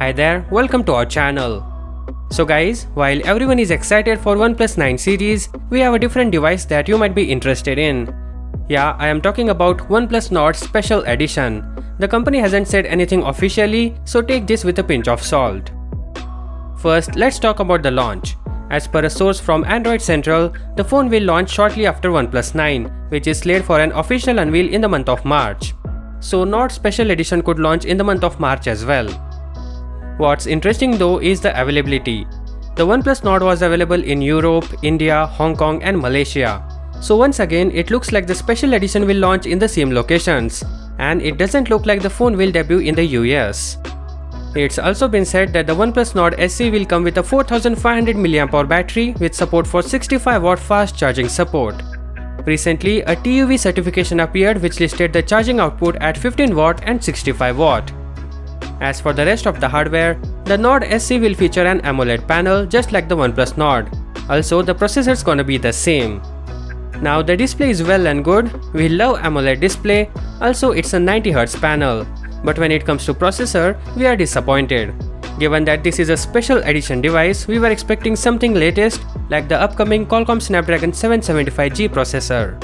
Hi there, welcome to our channel. So guys, while everyone is excited for OnePlus 9 series, we have a different device that you might be interested in. Yeah, I am talking about OnePlus Nord Special Edition. The company hasn't said anything officially, so take this with a pinch of salt. First, let's talk about the launch. As per a source from Android Central, the phone will launch shortly after OnePlus 9, which is slated for an official unveil in the month of March. So Nord Special Edition could launch in the month of March as well. What's interesting though is the availability. The OnePlus Nord was available in Europe, India, Hong Kong and Malaysia. So once again, it looks like the special edition will launch in the same locations, and it doesn't look like the phone will debut in the US. It's also been said that the OnePlus Nord SE will come with a 4500 mAh battery with support for 65W fast charging support. Recently, a TUV certification appeared which listed the charging output at 15W and 65W. As for the rest of the hardware, the Nord SE will feature an AMOLED panel just like the OnePlus Nord. Also, the processor is gonna be the same. Now the display is well and good, we love AMOLED display, also it's a 90Hz panel. But when it comes to processor, we are disappointed. Given that this is a special edition device, we were expecting something latest like the upcoming Qualcomm Snapdragon 775G processor.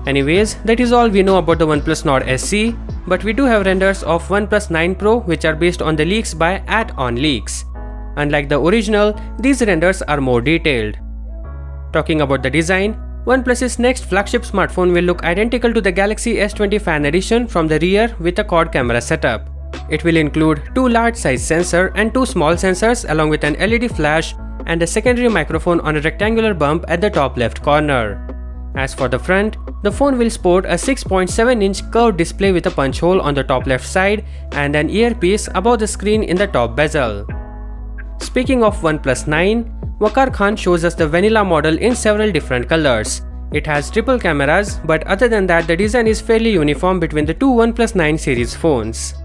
Anyways, that is all we know about the OnePlus Nord SE, but we do have renders of OnePlus 9 Pro which are based on the leaks by @OnLeaks. Unlike the original, these renders are more detailed. Talking about the design, OnePlus's next flagship smartphone will look identical to the Galaxy S20 Fan Edition from the rear with a quad camera setup. It will include two large-size sensors and two small sensors along with an LED flash and a secondary microphone on a rectangular bump at the top left corner. As for the front, the phone will sport a 6.7-inch curved display with a punch hole on the top left side and an earpiece above the screen in the top bezel. Speaking of OnePlus 9, Waqar Khan shows us the vanilla model in several different colors. It has triple cameras, but other than that the design is fairly uniform between the two OnePlus 9 series phones.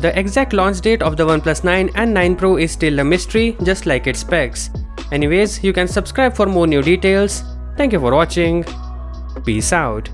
The exact launch date of the OnePlus 9 and 9 Pro is still a mystery, just like its specs. Anyways, you can subscribe for more new details. Thank you for watching. Peace out.